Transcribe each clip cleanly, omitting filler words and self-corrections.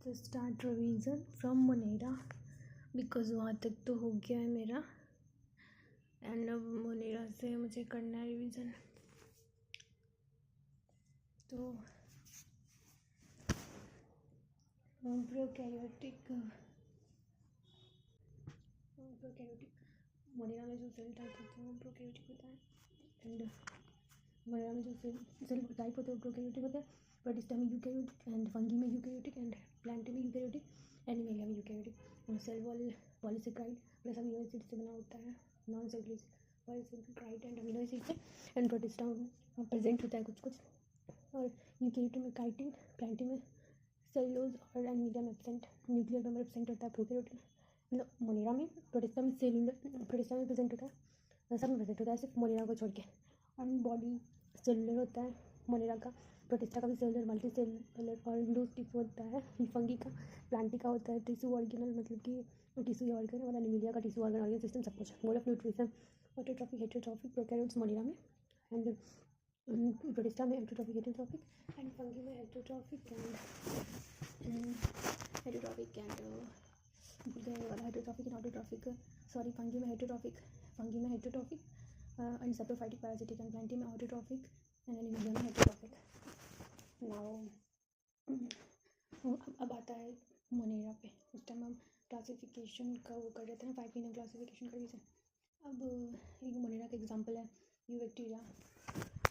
तो start revision from Monera because वहाँ तक तो हो गया है मेरा एंड अब मोनेरा से मुझे करना है रिवीजन। तो प्रोकैरियोटिक मोनेरा में जो सेल टाइप होते हैं वो प्रोकैरियोटिक होता है एंड मोनेरा में जो सेल टाइप होते हैं वो प्रोकैरियोटिक होते हैं, प्रोटिस्टा में यूकैरियोटिक एंड फंगी में यूकैरियोटिक एंड प्लांट में यूकैरियोटिक, एनिमेलिया में eukaryotic. Cell wall polysaccharide plus amino acid से बना होता है, non cellular polysaccharide and amino acid से। एंड प्रोटिस्टा प्रेजेंट होता है कुछ कुछ, और यूकैरियोटिक में काइटिन, प्लांट में सेलुलोज और एनिमेलिया में एब्सेंट, न्यूक्लियर मेंबर एब्सेंट होता है प्रोकैरियोटिक। मतलब मोनेरा में प्रोटिस्टा में प्रोटिस्टा में प्रेजेंट होता है, सब में प्रेजेंट होता है सिर्फ मोनेरा को छोड़ के। और बॉडी सेलुलर होता है मोनेरा का, प्रोटिस्टा का भी सेलुलर मल्टी सेलुलर और लूज टिश्यू होता है। फंगी का प्लांटी का होता है टिश्यू ऑर्गेनल, मतलब कि टिश्यू ऑर्गन, और एनिमेलिया का टिश्यू ऑर्गन सिस्टम सब कुछ। Mode of nutrition autotrophic heterotrophic prokaryotes Monera में, एंड प्रोटिस्टा में एंटोट्रॉफिक हेटेरोट्रॉफिक एंड फंगी में heterotrophic and autotrophic. Sorry, fungi में heterotrophic and saprophytic parasitic, and Plantae में ऑटोट्रॉफिक एंड एनिमेलिया में heterotrophic. Now अब आता है मोनेरा पे। उस टाइम हम क्लासिफिकेशन का वो कर रहे थे ना, 5 kingdom क्लासिफिकेशन कर रहे थे। अब एक मोनेरा का एग्जांपल है eubacteria,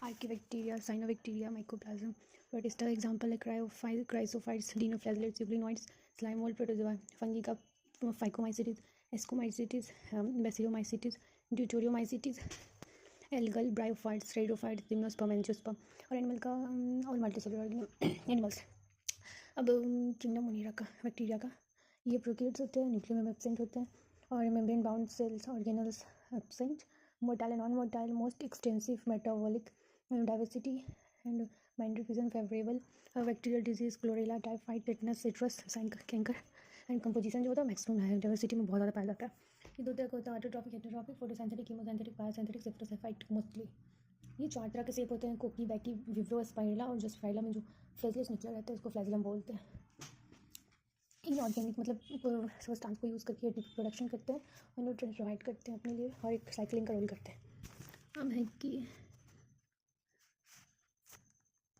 archaebacteria, cyanobacteria, mycoplasma. Protista का एग्जांपल है chrysophytes, dinoflagellates, euglenoids, slime mould, protozoa. Fungi का phycomycetes, ascomycetes, basidiomycetes, deuteromycetes, algal, bryophytes, rhodophytes, gymnosperm, angiosperm. और एनिमल का और मल्टीसेलुलर एनिमल्स। अब किंगडम मोनेरा का, बैक्टीरिया का, ये प्रोकैरियोट्स होते हैं, न्यूक्लियर में एब्सेंट होते हैं, और membrane bound cells organelles absent, motile and non motile, most extensive metabolic diversity and binder fusion favourable, bacterial disease, chlorella, typhoid, tetanus, citrus, canker. And composition जो होता है मैक्सिमम है, डाइवर्सिटी में बहुत ज़्यादा पाया जाता है। ये दो तरह का होता है, autotrophic, heterotrophic, photosynthetic, chemosynthetic, biosynthetic, saprophyte mostly. ये 4 तरह के शेप होते हैं, कोकी, बैकी, विब्रो, स्पाइरला, और जो स्पाइरला में जो फ्लैजिलेस निकला रहता है उसको फ्लैजिलम बोलते हैं। इनऑर्गेनिक मतलब सब्सटेंस को यूज़ करके प्रोडक्शन करते हैं और न्यूट्रिएंट्स प्रोवाइड करते हैं अपने लिए, और एक साइक्लिंग का रोल करते हैं। अब है कि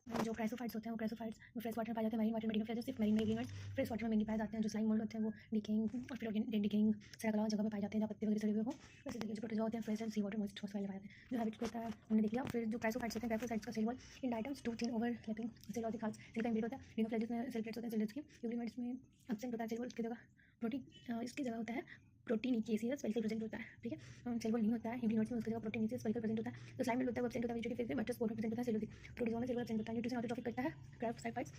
जो क्राइसोफाइट्स होते हैं वो क्राइसोफाइट्स फ्रेश वाटर में पाए जाते हैं, मरीन वाटर में डिनोफ्लैजिलेट्स, सिर्फ मरीन में फ्रेश वाटर में मेनली पाए जाते हैं। जो स्लाइम मोल्ड होते हैं वो डिकेइंग और फिर डिकेइंग सड़क अलावा जगह में पाए जाते हैं जहाँ पत्ते वगैरह सड़े हुए हो। वैसे देखिए जो प्रोटोजोआ होते हैं fresh and sea water moist पाए जाते हैं, जो हैबिट होता है हमने देख लिया। फिर जो क्राइसोफाइट्स होते हैं, क्राइसोफाइट्स का सेल वॉल इन आइटम्स 2 3 ओवरलैपिंग सेल और दिखास सेल का इम्प्लीट होता है। डिनोफ्लैजिलेट्स में सेल प्लेट्स होते हैं, सेल की यूग्लिनॉइड्स में एब्सेंट होता है सेल वॉल, इसकी जगह प्रोटीन, इसकी जगह होता है प्रोटीन इकेसियस स्पेलिकल प्रेजेंट होता है, ठीक है। सेल वॉल नहीं होता है यूग्लिनॉइड्स में, उसकी जगह प्रोटीन इकेसियस स्पेलिकल प्रेजेंट होता है। तो स्लाइम मोल्ड होता है वो एब्सेंट होता है वेजिटेटिव फेज में, मैट्रिक्स पोर्ट में प्रेजेंट होता है सेलुलोज, प्रोटोजोआ में सेल वॉल एब्सेंट होता है। न्यूट्रिशन ऑटोट्रॉफिक करता है क्राइसोफाइट्स,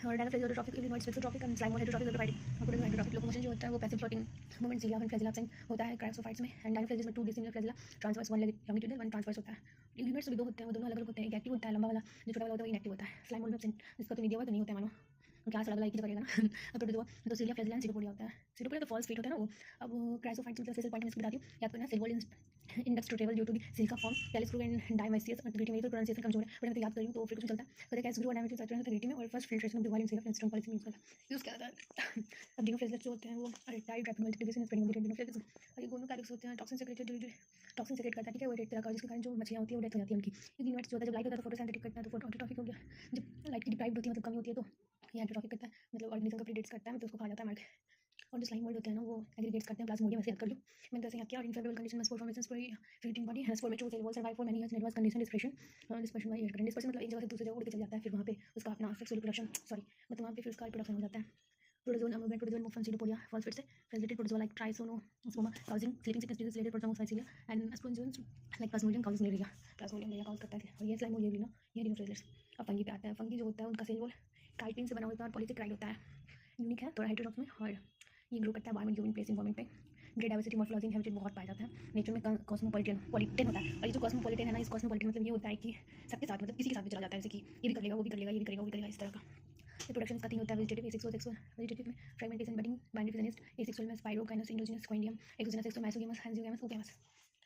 और dinoflagellates autotrophic, euglenoids spectrotrophic, and slime mould heterotrophic autotrophic. और हाइड्रोट्रॉफिक लोकोमोशन जो होता है वो पैसिव फ्लोटिंग मूवमेंट सीलिया में फ्लैजिला एब्सेंट होता है क्राइसोफाइट्स में। एंड डायनाफ्लेज में 2 dissimilar flagella transverse, 1 longitudinal 1 transverse होता है। यूग्लिनॉइड्स भी 2 होते हैं, वो दोनों अलग अलग होते हैं, एक एक्टिव होता है लंबा वाला, जो छोटा वाला होता है वो इनएक्टिव होता है। स्लाइम मोल्ड में एब्सेंट, जिसका तो नहीं दिया हुआ तो नहीं होता है, मानो क्लास अलग अलग ही करेगा ना। अब प्रोटोजोआ तो सीलिया फ्लैजिला एंड सीरोपोडिया होता है। सीरोपोडिया तो फॉल्स फीट होता है ना वो। अब क्राइसोफाइट्स मतलब सेल पॉइंट में इसको बता दी, याद करना cell wall index to table due to the silica form, टेलिस्क्रू एंड डायमाइसियस, और ग्रीटी में तो प्रोनाउंसिएशन कमजोर है, पर मैं तो याद कर रही हूं तो फिर कुछ चलता है। तो कैस ग्रू और डायमाइसियस सैचुरेशन तो ग्रीटी में, और first filtration of the wall in silica strong polythene use किया जाता है। अब डिनोफ्लैजिलेट्स जो होते हैं वो tide rapid multiplication spreading of the dinoflagellates, और ये दोनों कैरिक्स होते हैं टॉक्सिन सेक्रेट करता है, ठीक है। वो एक तरह का जिसके कारण जो मछलियां होती है वो डेथ हो जाती है उनकी। यूग्लिनॉइड्स जो होता है जब लाइट होता है तो फोटोसिंथेटिक करता है, तो फोटो ऑटोट्रॉफिक हो गया। जब लाइट की डिप्राइव्ड होती है मतलब कमी होती है तो ये एंटोट्रॉफिक करता है, मतलब ऑर्गेनिज्म का प्रीडेट्स करता है, तो उसको खा जाता है मार के। और जो स्लाइम मोल्ड होते हैं ना वो एग्रीगेट्स करते हैं प्लाज्मोडियम, ऐसे याद कर लो। मैंने तो ऐसे याद किया। और इन फेवरेबल कंडीशन में spore formations for fruiting body has for mature cell wall survive for many years in advance condition dispersion by air current. Dispersion मतलब एक जगह से दूसरी जगह उड़ के चल जाता है, फिर वहाँ पे उसका अपना सेक्सुअल रिप्रोडक्शन मतलब वहाँ पे फिर उसका रिप्रोडक्शन हो जाता है। Protozoan movement, protozoan move from pseudopodia false फिर से facilitated protozoa like trypanosoma causing sleeping sickness disease related protozoa फाइसिलिया, and sporozoans like plasmodium causing malaria. Plasmodium malaria cause करता है, और ये स्लाइम मोल्ड, ये भी ना, ये डिनोफ्लैजिलेट्स। अब फंगी पे आता है। फंगी जो होता है उनका सेल वॉल काइटिन से बना होता है और पॉलीसेकेराइड होता है, यूनिक है थोड़ा हाइड्रोट्रॉफ में, और ये ग्रो करता है एनवायरमेंट गिवन प्लेस एनवायरमेंट पे। ग्रेट डाइवर्सिटी मॉर्फोलॉजी इनहेबिटेड बहुत पाया जाता है। नेचर में कॉस्मोपॉलिटन होता है, और ये जो कॉस्मोपॉलिटन है ना, इस कॉस्मोपॉलिटन मतलब ये होता है कि सबके साथ, मतलब किसी के साथ भी चला जाता है, जैसे कि ये भी कर लेगा, वो भी कर लेगा, ये भी करेगा, वो भी करेगा, इस तरह का। ये प्रोडक्शन का 3 होता है, वेजिटेटिव, एसेक्सुअल, सेक्सुअल। वेजिटेटिव में फ्रेगमेंटेशन, बडिंग, बाइंडर फ्यूजनिस्ट, एसेक्सुअल में स्पाइरो काइनस इंडोजिनस कोइंडियम, एक्सोजिनस एक्सो मैसोगेमस, हेंजियोगेमस, ओगेमस।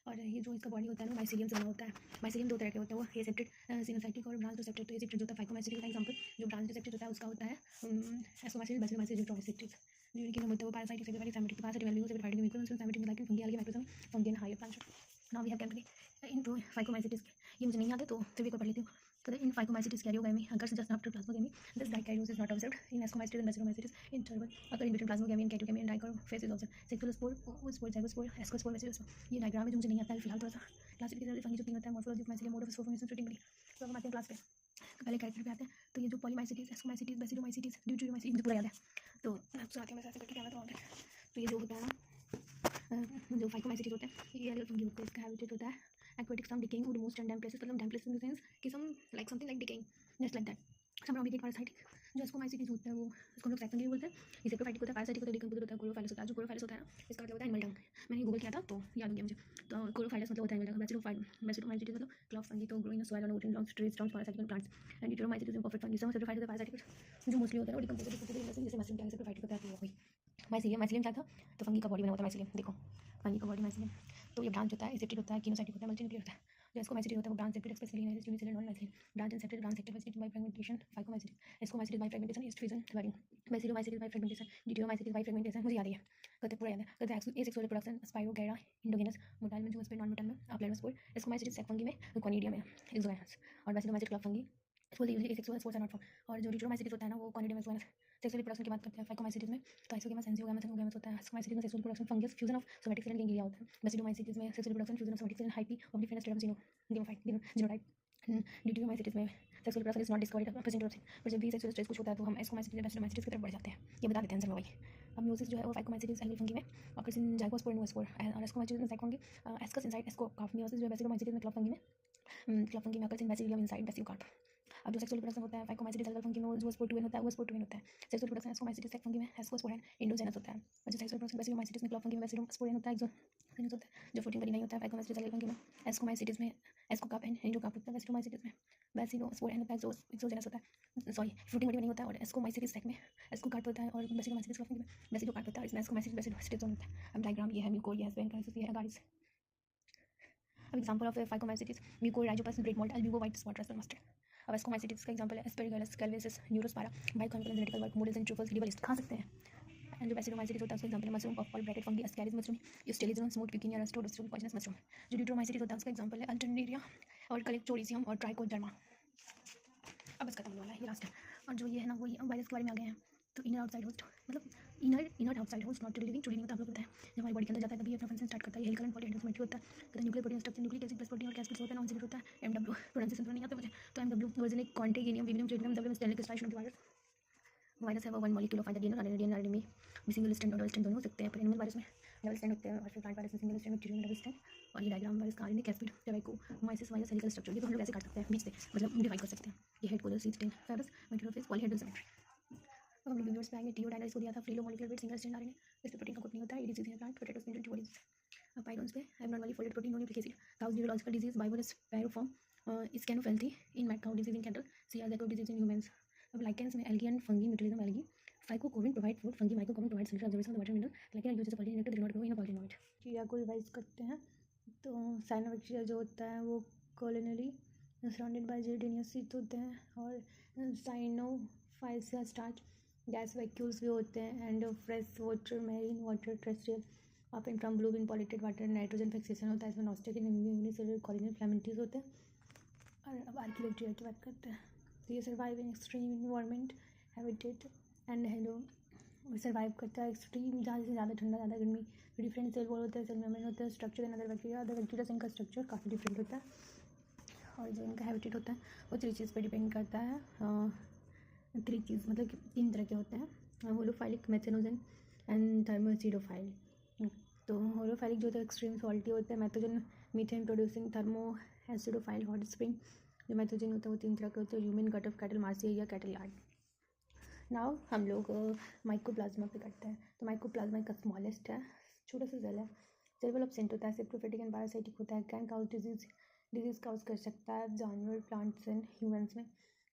और ये जो इसका बॉडी होता है ना माइसीलियम से बना होता है। माइसीलियम दो तरह के होते हैं, वो एसेप्टेड सिनोसाइटिक और ब्रांच रिसेप्टेड। तो एसेप्टेड जो होता है फाइकोमाइसीटिस का एग्जांपल, जो ब्रांच रिसेप्टेड होता है उसका होता है एस्कोमाइसीटिस, बैसिलोमाइसीटिस, यूट्रोमाइसीटिस। जिनकी होता है वो पैरासाइटिक से वेरी फैमिली पैरासाइटिक वैल्यू से divided equal family like fungi अलग microsome fungi and higher plant. Now we have can in phycomycetes. ये मुझे नहीं आते तो फिर भी पढ़ लेती हूँ। So in Phycomycetes karyogammy occurs just after plasmogamy. This dikaryosis is not observed in Ascomycetes and Bacillomycetes. In turban occur in between plasmogamy and karyogamy and dicor phase is observed. Sexual spore, oospore, zygospore, ascospore, bacillospore. ये diagram है जो मुझे नहीं आता है फिलहाल। थोड़ा सा क्लासिफिकेशन फंगी जो तीन होता है, morphology of mycelium, mode of spore formation, splitting. तो हम आते हैं क्लास पे, तो पहले कैरेक्टर पे आते हैं। तो ये जो पॉलीमाइसीटिस, एस्कोमाइसीटिस, बैसिलोमाइसीटिस, ड्यूटेरोमाइसीटिस मुझे पूरा याद है। तो आपसे आते हैं, मैं ऐसे करके क्या बताऊँ। तो ये जो होता है ना जो फाइकोमाइसीटिस होता है ये अलग फंगी होता है। इसका हैबिटेट होता है aquatic, some decaying would most and damp places, मतलब damp places in the sense कि some like something like decaying, just like that. some obligate parasitic जो एस्कोमाइसीटिस होता है वो इसको हम लोग सैक्संगी बोलते हैं। ये सेप्रोफाइटिक होता है, पैरासाइटिक होता है, डिकम्पोजर होता है, क्लोरोफाइलस होता है। जो क्लोरोफाइलस होता है ना इसका मतलब होता है एनिमल डंग। मैंने गूगल किया था तो याद हो गया मुझे। तो क्लोरोफाइलस मतलब होता है एनिमल डंग। बैसिलोमाइसीटिस मतलब क्लॉफ फंगी, तो grow in soil on rotting grounds, trees, stumps, parasitic plants. And deuteromycetes imperfect fungi. सब सेप्रोफाइटिक होता है, पैरासाइटिक जो मोस्टली होता है वो डिकम्पोजर जैसे मशरूम टाइप सेप्रोफाइटिक होता है। कोई माइसीलियम क्या था, तो फंगी का बॉडी बना होता है माइसीलियम। देखो फंगी का बॉडी माइसीलियम। तो ये ब्रांच होता है, एसेप्टेड होता है, कीनोसाइटिक होता है, मल्टीन्यूक्लियर होता है। जो एस्कोमाइसीटिस होता है वो branch septed, specially in unicellular non mycelium. Branch aseptate, branch septed, mycelium by fragmentation, phycomycetes. Ascomycetes by fragmentation, yeast fusion, वायरिंग। Basidiomycetes by fragmentation, deuteromycetes by fragmentation. मुझे याद है, कहते पूरा याद है। कहते asexual reproduction, spirogyra, endogenous, motile में, जूस्पेर, नॉन मोटाइल में, प्लेनोस्पोर। एस्कोमाइसीटिस सेक फंगी में, कॉनिडियम में, एक्सोगैनस। और basidiomycetes club fungi asexual spores are not found. और जो ड्यूटेरोमाइसीटिस होता है ना वो कॉनिडियम, एक्सोगैनस। सेक्सुअल रिप्रोडक्शन की बात करते हैं फाइकोमाइसीटिस में, तो आइसोगैमस, एंजियोगैमस, एंडोगैमस होता है। एस्कोमाइसीटिस में sexual reproduction fungus, fusion of somatic cell and ganglia होता है। बैसिलोमाइसीटिस में sexual reproduction, fusion of somatic cell and hyphae of different state of genotype. Deuteromycetes में sexual reproduction is not discovered present of, पर जब भी sexual stage कुछ होता है तो हम एस्कोमाइसीटिस, बैसिलोमाइसीटिस की तरफ बढ़ जाते हैं। ये बता देते हैं आंसर में वही। अब म्यूसिस जो है वो फाइकोमाइसीटिस एंगल फंगी में occurs in zygospore and oospore, और एस्कोमाइसीटिस में sac fungi ascus inside ascocarp. Meiosis जो है बैसिलोमाइसीटिस में क्लॉफ फंगी में occurs in basidium inside basidiocarp. अब जो सेक्सुअल रिप्रोडक्शन होता है फाइकोमाइसीटिस एल्गल फंगी में वो स्पोर 2n होता है, वो स्पोर 2n होता है। सेक्सुअल रिप्रोडक्शन एस्कोमाइसीटिस सेक फंगी में एस्कोस्पोर एंड इंडोजेनस होता है। और जो सेक्सुअल रिप्रोडक्शन बैसिलोमाइसीटिस में क्लॉफ फंगी में बैसिलोस्पोर होता है, एक्सोजेनस होता है। जो 14 बड़ी नहीं होता है फाइकोमाइसीटिस एल्गल फंगी में। एस्कोमाइसीटिस में एस्कोकार्प एंड इंडोकार्प होता है। बैसिलोमाइसीटिस में बैसिलोस्पोर एंड एक्सोजेनस होता है, सॉरी 14 बड़ी नहीं होता है। और एस्कोमाइसीटिस सेक में एस्कोकार्प होता है और बैसिलोमाइसीटिस क्लॉफ फंगी में बैसिलोकार्प होता है। इसमें एस्कोमाइसीटिस बैसिलोमाइसीटिस होता है। अब डायग्राम ये है, म्यूकोर, ये है स्पेंक्राइसिस, ये है गारिस। अब example of phycomycetes mucor, rhizopus, great mould, albugo, white spot, rust mustard. अब एस्कोमाइसीटिस का एग्जांपल है aspergillus, claviceps, neurospora, biochemical genetical work, morels and truffles, लिबलिस्ट खा सकते हैं। एंड जो बैसिलोमाइसीटिस होता है उसका एग्जांपल है mushroom, puffball, bracket fungi, agaricus mushroom, ustilago, smut puccinia, rust, डस्ट्रोल, पॉइजनस मशरूम। जो ड्यूटेरोमाइसीटिस होता है उसका एग्जांपल है अल्टरनेरिया और कलेक्टोरियम और ट्राइकोडर्मा। अब इसका खत्म होने वाला है, ये लास्ट है। और जो ये है ना वो वायरस के बारे में आ गए हैं। तो इनर आउटसाइड होस्ट, मतलब inner outside host, not living, to living होता है। आप लोग पता है जब हमारी बॉडी के अंदर जाता है तभी अपना फंक्शन स्टार्ट करता है। हेलिकल एंड पॉलीहेड्रोसिस होता है। कहते nuclear protein structure, nucleic acid plus protein और कैस्पिड्स होता है। नॉन सिलेक्ट होता है एमडब्ल्यू, प्रोनाउंसिएशन तो नहीं आता मुझे। तो एमडब्ल्यू वर्जन एक क्वांटिगिनियम, विविनियम, ट्रिटियम, W Stanley crystallization of virus है वो one molecule of either DNA और डीएनए आरएनए में सिंगल स्ट्रैंड और डबल स्ट्रैंड दोनों हो सकते हैं। पर एनिमल वायरस में डबल स्ट्रैंड होते हैं और फिर प्लांट वायरस में single strand, bacterial double strand. और ये डायग्राम वायरस का आरएनए, कैस्पिड, ट्राइकोमाइसिस वायरस, हेलिकल स्ट्रक्चर। ये तो हम लोग ऐसे काट सकते हैं बीच से, मतलब मॉडिफाई कर सकते हैं। ये हेड कोलर सीड स्टेन वायरस, मेट्रोफेज, पॉलीहेड्रल सिमेट्री। अब हम लोग यूनिवर्स पे आएंगे। टीओडाइनर को दिया था, फ्रीलो molecular weight, single strand RNA. इस पे प्रोटीन का कुछ नहीं होता है। ये डिजीज है प्लांट, पोटैटोस में एंटीबॉडीज। अब पाइरोन्स पे abnormally folded protein, non nucleic acid. Cause neurological disease, बाइवरस पैरोफॉर्म, स्कैनोफेल्थी in mad cow, disease in cattle, CR Jakob disease in humans. अब लाइकेंस में algae and fungi, mutualism algae. फाइकोकोविन प्रोवाइड फूड, फंगी माइकोकोविन provide self observation of the water mineral, lichen uses pollinator do not grow in a पॉलीनोइड। क्रिया को revise करते हैं। तो साइनोबैक्टीरिया जो होता है वो कॉलोनली सराउंडेड बाय जेरडेनियस शीट होते हैं। और साइनोफाइसिया स्टार्च गैस वैक्यूल्स भी होते हैं। And fresh water, marine water, terrestrial, up and from blue in polluted water, nitrogen fixation होता है। इसमें नॉस्टिक यूनिसेलुलर कॉलोनियल फ्लैमेंटीज होते हैं। और अब आर्कियोबैक्टीरिया की बात करते हैं। तो ये survive in extreme environment, habitat and hello survive करता है एक्सट्रीम, ज़्यादा से ज़्यादा ठंडा, ज़्यादा गर्मी। डिफरेंट सेल वॉल होते हैं, सेल मेम्ब्रेन होते हैं, स्ट्रक्चर एंड अदर बैक्टीरिया से इनका स्ट्रक्चर काफ़ी डिफरेंट होता है। और जो इनका हैबिटेट होता है वो 3 चीज़ पे डिपेंड करता है। 3 चीज़ मतलब कि 3 तरह के होते हैं, होलोफाइलिक, मेथेनोजन एंड थर्मोएसिडोफाइल। तो होलोफाइलिक जो होता है एक्सट्रीम सॉल्टी होते हैं, मेथोजन मीथेन प्रोड्यूसिंग, थर्मोएसिडोफाइल हॉट स्प्रिंग। जो मेथोजन होता है वो 3 तरह के होते हैं, human, gut of cattle, marshy या कैटल यार्ड। नाउ हम लोग माइकोप्लाज्मा पे करते हैं। तो माइकोप्लाज्मा एक स्मॉलेस्ट है, छोटा सा सेल है, सेल ऑब्सेंट होता है, सेप्रोफिटिक एंड पैरासाइटिक होता है, कैन काउज डिजीज काउज कर सकता है जानवर, प्लांट्स एंड ह्यूमंस में,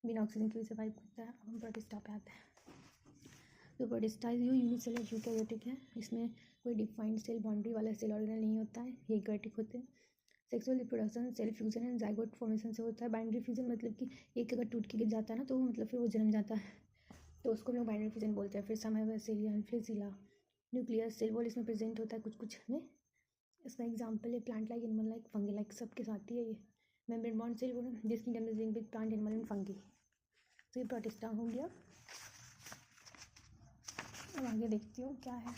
बिना ऑक्सीजन के भी सर्वाइव करता है। हम प्रोटिस्टा पे आते हैं। जो प्रोटिस्टा है, यूनिसेलर यूकैरियोटिक है, इसमें कोई डिफाइंड सेल बाउंड्री वाला सेल ऑर्गेनल नहीं होता है, ये यूकैरियोटिक होते हैं। Sexual reproduction cell fusion and zygote formation से होता है। बाइनरी फ्यूजन मतलब कि एक अगर टूट के गिर जाता है ना, तो मतलब फिर वो जन्म जाता है, तो उसको हम लोग बाइनरी फ्यूजन बोलते हैं। फिर समावेसिलिया and flagella nucleus cell wall इसमें प्रेजेंट होता है कुछ कुछ में। इसका एग्जांपल है plant like, animal like, fungi like, सबके साथ ही है ये। Membrane bond cell this kingdom is linked with plant, animal and fungi. तो ये प्रोटिस्टा हो गया। अब आगे देखती हूँ क्या है।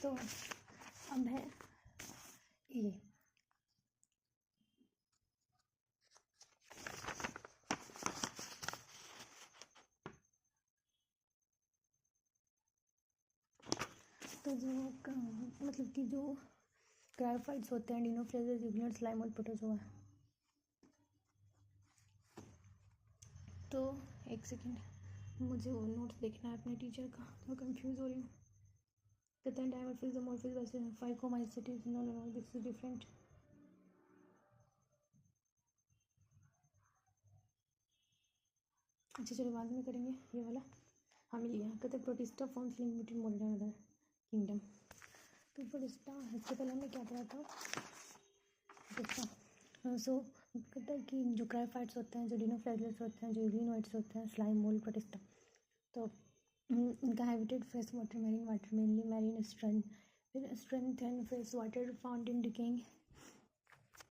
तो अब है ये तो जो मतलब कि जो क्रायोफाइट्स होते हैं, डिनोफ्लेजेस, यूग्लियड, स्लाइम और प्रोटोजोआ। तो एक सेकेंड, मुझे वो नोट्स देखना है अपने टीचर का, तो कंफ्यूज हो रही हूँ। तथा dimorphism, morphism, phycomycetes, no no no this is different. अच्छा चलो बाद में करेंगे ये वाला। हाँ मिल गया। कहते protista forms link between mould and other kingdom. तो प्रोटिस्टा, इससे पहले हमने क्या पढ़ा था? प्रोटिस्टा सो कहता है कि जो क्रायोफाइट्स होते हैं, जो डिनोफ्लेजेलेट्स होते हैं, जो यूग्लिनोइड्स होते हैं, स्लाइम, मोल्ड, प्रोटिस्टा, तो इनका habitat fresh water, marine water, mainly marine strength, फिर strength and fresh water found in decaying